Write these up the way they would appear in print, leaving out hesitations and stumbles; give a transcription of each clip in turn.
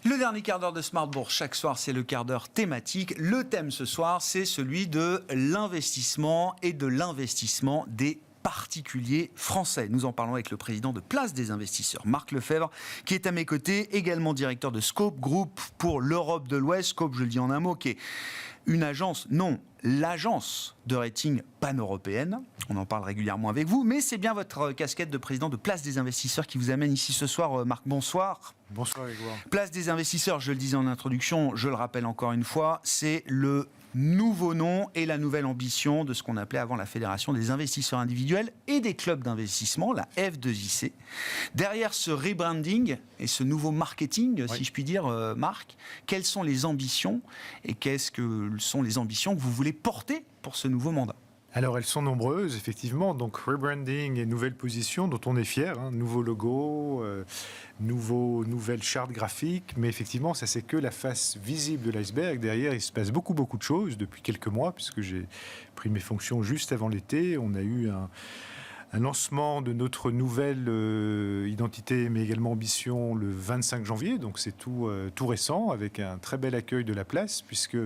Le dernier quart d'heure de Smart Bourse, chaque soir, c'est le quart d'heure thématique. Le thème ce soir, c'est celui de l'investissement et de l'investissement des particuliers français. Nous en parlons avec le président de Place des Investisseurs, Marc Lefebvre, qui est à mes côtés, également directeur de Scope Group pour l'Europe de l'Ouest. Scope, je le dis en un mot, qui est une agence, non, l'agence de rating pan-européenne. On en parle régulièrement avec vous, mais c'est bien votre casquette de président de Place des Investisseurs qui vous amène ici ce soir. Marc, bonsoir. Bonsoir Grégoire. Place des Investisseurs, je le disais en introduction, je le rappelle encore une fois, c'est le nouveau nom et la nouvelle ambition de ce qu'on appelait avant la Fédération des investisseurs individuels et des clubs d'investissement, la F2IC. Derrière ce rebranding et ce nouveau marketing, si je puis dire, Marc, quelles sont les ambitions et qu'est-ce que sont les ambitions que vous voulez porter pour ce nouveau mandat ? Alors, elles sont nombreuses, effectivement. Donc, rebranding et nouvelle position dont on est fier. Nouveau logo, nouvelle charte graphique. Mais effectivement, ça, c'est que la face visible de l'iceberg. Derrière, il se passe beaucoup de choses depuis quelques mois, puisque j'ai pris mes fonctions juste avant l'été. On a eu un lancement de notre nouvelle identité, mais également ambition, le 25 janvier. Donc, c'est tout récent, avec un très bel accueil de la place, puisque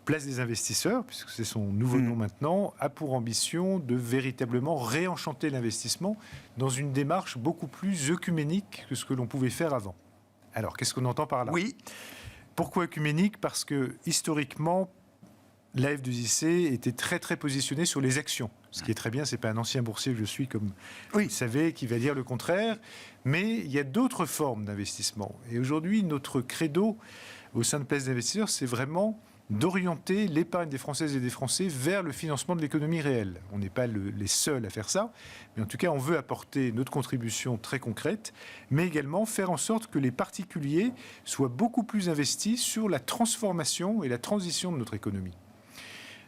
Place des Investisseurs, puisque c'est son nouveau nom maintenant, a pour ambition de véritablement réenchanter l'investissement dans une démarche beaucoup plus œcuménique que ce que l'on pouvait faire avant. Alors, qu'est-ce qu'on entend par là ? Oui. Pourquoi œcuménique ? Parce que, historiquement, la F2IC était très positionnée sur les actions. Ce qui est très bien, c'est pas un ancien boursier que je suis, comme vous le savez, qui va dire le contraire. Mais il y a d'autres formes d'investissement. Et aujourd'hui, notre credo au sein de Place des Investisseurs, c'est vraiment d'orienter l'épargne des Françaises et des Français vers le financement de l'économie réelle. On n'est pas les seuls à faire ça, mais en tout cas, on veut apporter notre contribution très concrète, mais également faire en sorte que les particuliers soient beaucoup plus investis sur la transformation et la transition de notre économie.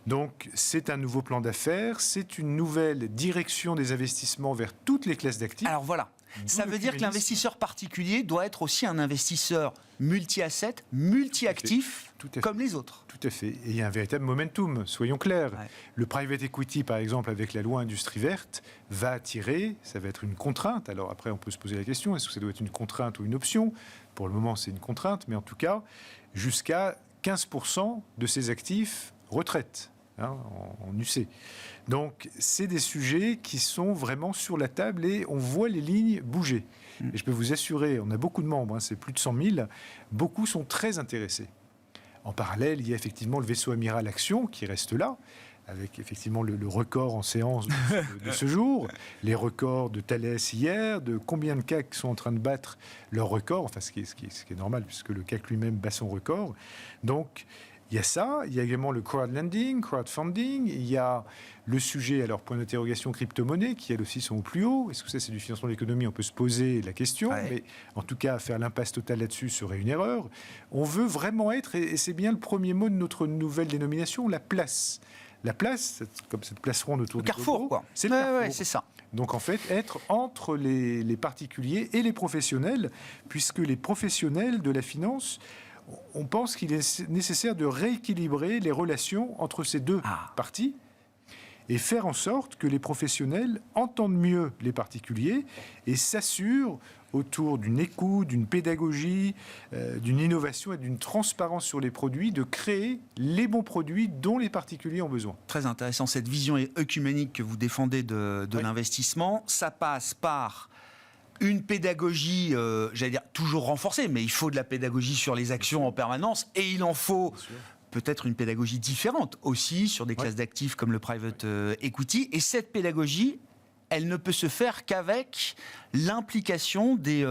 Donc, c'est un nouveau plan d'affaires, c'est une nouvelle direction des investissements vers toutes les classes d'actifs. Alors voilà, ça veut dire que l'investisseur particulier doit être aussi un investisseur multi-asset, multi-actif, comme les autres. Tout à fait. Et il y a un véritable momentum, soyons clairs. Ouais. Le private equity, par exemple, avec la loi Industrie verte, va attirer, ça va être une contrainte. Alors après, on peut se poser la question, est-ce que ça doit être une contrainte ou une option ? Pour le moment, c'est une contrainte, mais en tout cas, jusqu'à 15% de ces actifs retraite, en UC. Donc, c'est des sujets qui sont vraiment sur la table et on voit les lignes bouger. Et je peux vous assurer, on a beaucoup de membres, c'est plus de 100 000, beaucoup sont très intéressés. En parallèle, il y a effectivement le vaisseau amiral Action qui reste là, avec effectivement le record en séance de ce jour, les records de Thales hier, de combien de CAC sont en train de battre leur record, enfin ce qui est normal, puisque le CAC lui-même bat son record. Donc, il y a ça, il y a également le crowdfunding, il y a le sujet, alors point d'interrogation, crypto-monnaie, qui elles aussi sont au plus haut. Est-ce que ça c'est du financement de l'économie ? On peut se poser la question, mais en tout cas, faire l'impasse totale là-dessus serait une erreur. On veut vraiment être, et c'est bien le premier mot de notre nouvelle dénomination, la place. La place, comme cette place ronde autour du carrefour, logo, quoi. C'est le carrefour. Ouais, c'est ça. Donc en fait, être entre les particuliers et les professionnels, puisque les professionnels de la finance, on pense qu'il est nécessaire de rééquilibrer les relations entre ces deux parties et faire en sorte que les professionnels entendent mieux les particuliers et s'assurent autour d'une écoute, d'une pédagogie, d'une innovation et d'une transparence sur les produits, de créer les bons produits dont les particuliers ont besoin. Très intéressant, cette vision œcuménique que vous défendez de l'investissement. Ça passe par une pédagogie, j'allais dire, toujours renforcée, mais il faut de la pédagogie sur les actions en permanence, et il en faut peut-être une pédagogie différente aussi sur des classes d'actifs comme le private equity. Et cette pédagogie, elle ne peut se faire qu'avec l'implication des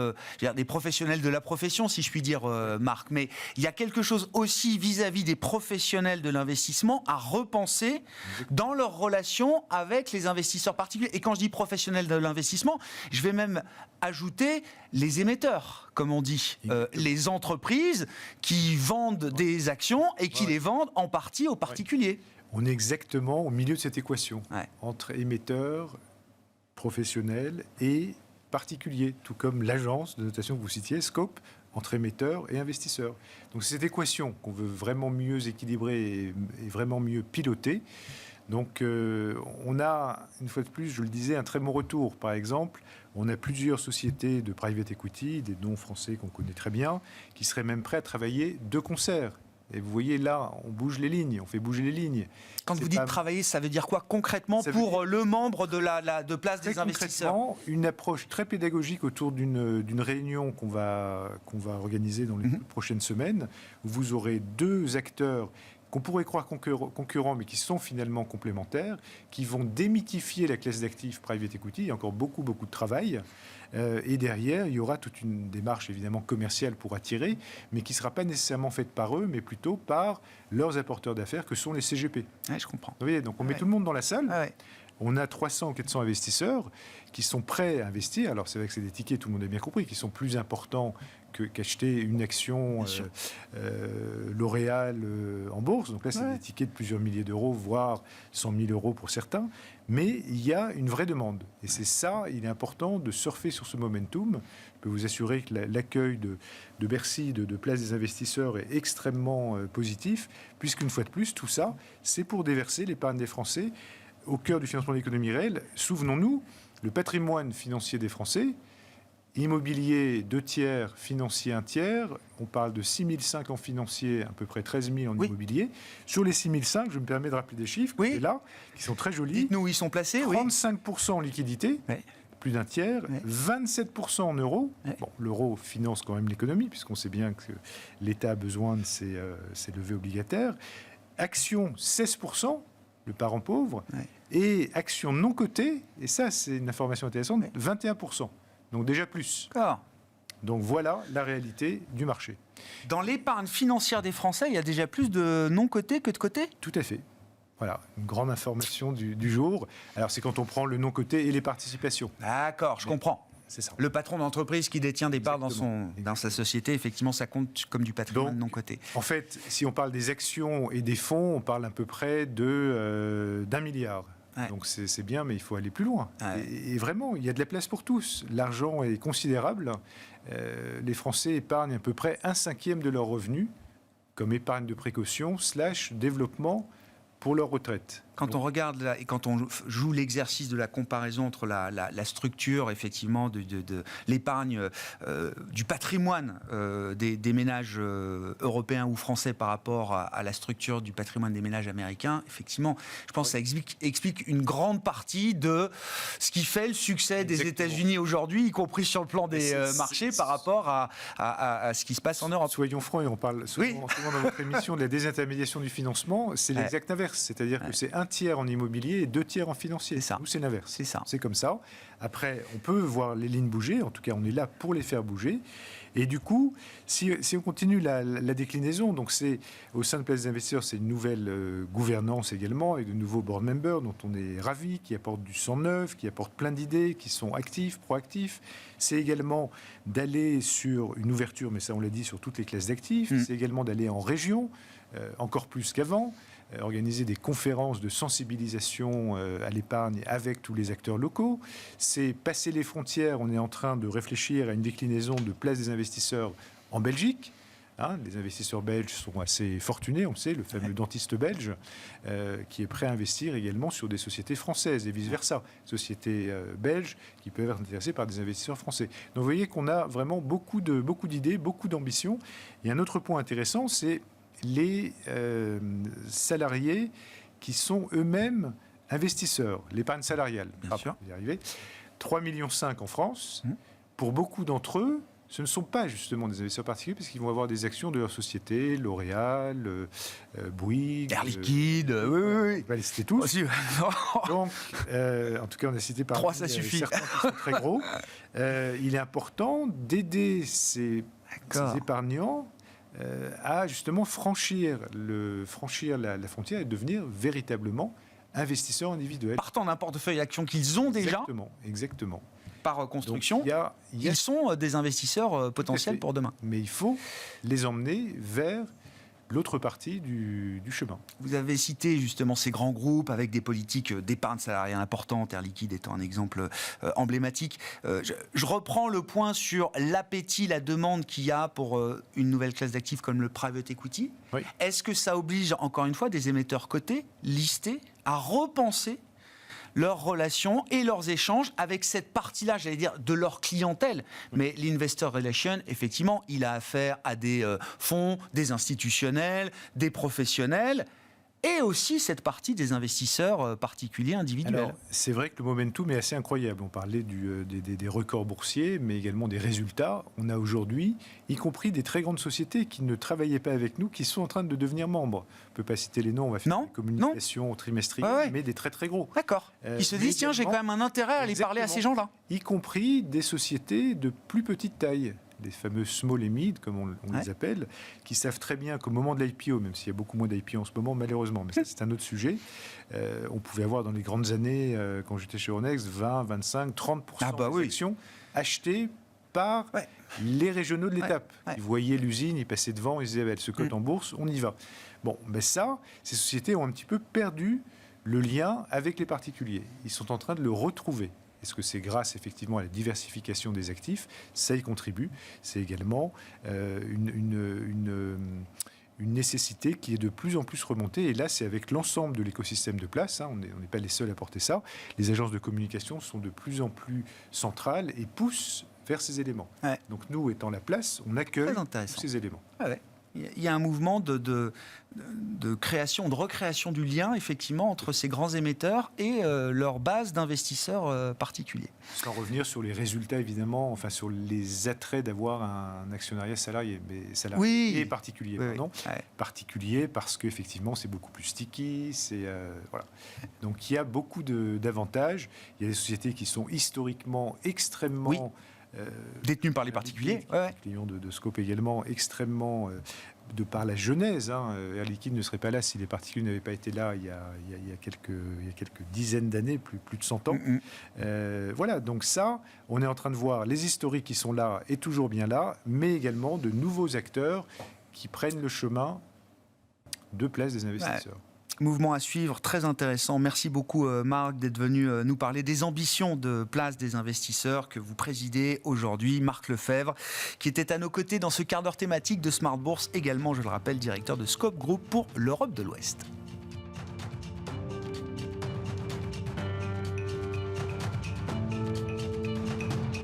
professionnels de la profession, si je puis dire, Marc. Mais il y a quelque chose aussi vis-à-vis des professionnels de l'investissement à repenser dans leur relation avec les investisseurs particuliers. Et quand je dis professionnels de l'investissement, je vais même ajouter les émetteurs, comme on dit, les entreprises qui vendent des actions et qui les vendent en partie aux particuliers. On est exactement au milieu de cette équation entre émetteurs, professionnels et particuliers, tout comme l'agence de notation que vous citiez, Scope, entre émetteurs et investisseurs. Donc c'est cette équation qu'on veut vraiment mieux équilibrer et vraiment mieux piloter. Donc, on a, une fois de plus, je le disais, un très bon retour. Par exemple, on a plusieurs sociétés de private equity, des noms français qu'on connaît très bien, qui seraient même prêts à travailler de concert. Et vous voyez là, on bouge les lignes, on fait bouger les lignes. Quand vous dites travailler, ça veut dire quoi concrètement pour le membre de Place des investisseurs? Une approche très pédagogique autour d'une réunion qu'on va organiser dans les prochaines semaines, où vous aurez deux acteurs qu'on pourrait croire concurrents, mais qui sont finalement complémentaires, qui vont démythifier la classe d'actifs private equity. Il y a encore beaucoup de travail. Et derrière, il y aura toute une démarche évidemment commerciale pour attirer, mais qui ne sera pas nécessairement faite par eux, mais plutôt par leurs apporteurs d'affaires, que sont les CGP. Oui, je comprends. Vous voyez, donc on met tout le monde dans la salle. Ah ouais. On a 300 ou 400 investisseurs qui sont prêts à investir. Alors, c'est vrai que c'est des tickets, tout le monde a bien compris, qui sont plus importants qu'acheter une action L'Oréal en bourse. Donc là, c'est des tickets de plusieurs milliers d'euros, voire 100 000 euros pour certains. Mais il y a une vraie demande. Et c'est ça, il est important de surfer sur ce momentum. Je peux vous assurer que l'accueil de Bercy, de Place des investisseurs est extrêmement positif, puisqu'une fois de plus, tout ça, c'est pour déverser l'épargne des Français au cœur du financement de l'économie réelle. Souvenons-nous, le patrimoine financier des Français, immobilier 2 tiers, financier 1 tiers, on parle de 6 500 en financier, à peu près 13 000 en immobilier. Sur les 6 500, je me permets de rappeler des chiffres qui sont très jolis. Dites-nous où ils sont placés. 35% en liquidité, plus d'un tiers, 27% en euros. Bon, l'euro finance quand même l'économie, puisqu'on sait bien que l'État a besoin de ses levées obligataires. Actions, 16%. Le parent pauvre, et actions non cotées, et ça c'est une information intéressante, 21%. Donc déjà plus. Donc voilà la réalité du marché. Dans l'épargne financière des Français, il y a déjà plus de non cotés que de cotés? Tout à fait. Voilà, une grande information du jour. Alors c'est quand on prend le non coté et les participations. D'accord, je comprends. C'est ça. Le patron d'entreprise qui détient des parts dans sa société, effectivement, ça compte comme du patrimoine non coté. En fait, si on parle des actions et des fonds, on parle à peu près d'1 milliard. Donc c'est bien, mais il faut aller plus loin. Et vraiment, il y a de la place pour tous. L'argent est considérable. Les Français épargnent à peu près 1/5 de leurs revenus comme épargne de précaution / développement pour leur retraite. Quand on regarde et quand on joue l'exercice de la comparaison entre la structure effectivement de l'épargne du patrimoine des ménages européens ou français par rapport à la structure du patrimoine des ménages américains, effectivement, je pense que ça explique une grande partie de ce qui fait le succès des États-Unis aujourd'hui, y compris sur le plan des marchés par rapport à ce qui se passe en Europe. Soyons francs, et on parle souvent dans votre émission de la désintermédiation du financement, c'est l'exact inverse, c'est-à-dire que c'est 1 tiers en immobilier et 2 tiers en financier. C'est ça. Nous, c'est l'inverse. C'est ça. C'est comme ça. Après, on peut voir les lignes bouger. En tout cas, on est là pour les faire bouger. Et du coup, si on continue la déclinaison, donc c'est au sein de Place des investisseurs, c'est une nouvelle gouvernance également, avec de nouveaux board members dont on est ravis, qui apportent du sang neuf, qui apportent plein d'idées, qui sont actifs, proactifs. C'est également d'aller sur une ouverture, mais ça on l'a dit, sur toutes les classes d'actifs. C'est également d'aller en région, encore plus qu'avant. Organiser des conférences de sensibilisation à l'épargne avec tous les acteurs locaux. C'est passer les frontières. On est en train de réfléchir à une déclinaison de Place des investisseurs en Belgique. Les investisseurs belges sont assez fortunés, on le sait, le fameux dentiste belge, qui est prêt à investir également sur des sociétés françaises et vice-versa. Sociétés belges qui peuvent être intéressées par des investisseurs français. Donc vous voyez qu'on a vraiment beaucoup d'idées, beaucoup d'ambitions. Et un autre point intéressant, c'est les salariés qui sont eux-mêmes investisseurs, l'épargne salariale. Bien sûr. 3,5 millions en France. Pour beaucoup d'entre eux, ce ne sont pas justement des investisseurs particuliers, parce qu'ils vont avoir des actions de leur société, L'Oréal, Bouygues, Air Liquide, oui. On va les citer tous. Aussi. Donc, en tout cas, on a cité par 3, ça suffit. Certains qui sont très gros. Il est important d'aider ces épargnants à justement franchir la frontière et devenir véritablement investisseurs individuels. Partant d'un portefeuille d'actions qu'ils ont déjà. Exactement. Par construction, ils sont des investisseurs potentiels pour demain. Mais il faut les emmener vers l'autre partie du chemin. Vous avez cité justement ces grands groupes avec des politiques d'épargne salariale importantes, Air Liquide étant un exemple emblématique. Je reprends le point sur l'appétit, la demande qu'il y a pour une nouvelle classe d'actifs comme le private equity. Est-ce que ça oblige, encore une fois, des émetteurs cotés, listés, à repenser leurs relations et leurs échanges avec cette partie-là, j'allais dire, de leur clientèle. Mais l'Investor Relation, effectivement, il a affaire à des fonds, des institutionnels, des professionnels, et aussi cette partie des investisseurs particuliers, individuels. Alors, c'est vrai que le momentum est assez incroyable. On parlait des records boursiers, mais également des résultats. On a aujourd'hui, y compris des très grandes sociétés qui ne travaillaient pas avec nous, qui sont en train de devenir membres. On ne peut pas citer les noms, on va faire des communications trimestrielles, mais des très très gros. D'accord. Ils se disent, tiens, j'ai quand même un intérêt à aller parler à ces gens-là. Y compris des sociétés de plus petite taille, des fameux small et mid, comme on les appelle, qui savent très bien qu'au moment de l'IPO, même s'il y a beaucoup moins d'IPO en ce moment, malheureusement, mais ça c'est un autre sujet, on pouvait avoir dans les grandes années, quand j'étais chez Euronext, 20, 25, 30% des actions achetées par les régionaux de l'étape. Ils voyaient l'usine, ils passaient devant, ils disaient, elle se cote en bourse, on y va. Bon, mais ça, ces sociétés ont un petit peu perdu le lien avec les particuliers. Ils sont en train de le retrouver. Est-ce que c'est grâce effectivement à la diversification des actifs? Ça y contribue. C'est également une nécessité qui est de plus en plus remontée. Et là, c'est avec l'ensemble de l'écosystème de place. On n'est pas les seuls à porter ça. Les agences de communication sont de plus en plus centrales et poussent vers ces éléments. Donc nous, étant la place, on accueille tous ces éléments. Il y a un mouvement de création, de recréation du lien, effectivement, entre ces grands émetteurs et leur base d'investisseurs particuliers. Sans revenir sur les résultats, évidemment, enfin sur les attraits d'avoir un actionnariat salarié, et particulier, particulier parce qu'effectivement, c'est beaucoup plus sticky, voilà. Donc il y a beaucoup d'avantages. Il y a des sociétés qui sont historiquement extrêmement... détenus par les particuliers. Les clients de Scope également, extrêmement, de par la genèse. Air Liquide ne serait pas là si les particuliers n'avaient pas été là il y a quelques dizaines d'années, plus de 100 ans. Voilà, donc ça, on est en train de voir les historiques qui sont là et toujours bien là, mais également de nouveaux acteurs qui prennent le chemin de place des investisseurs. Mouvement à suivre, très intéressant. Merci beaucoup Marc d'être venu nous parler des ambitions de Place des investisseurs que vous présidez aujourd'hui. Marc Lefebvre, qui était à nos côtés dans ce quart d'heure thématique de Smart Bourse, également, je le rappelle, directeur de Scope Group pour l'Europe de l'Ouest.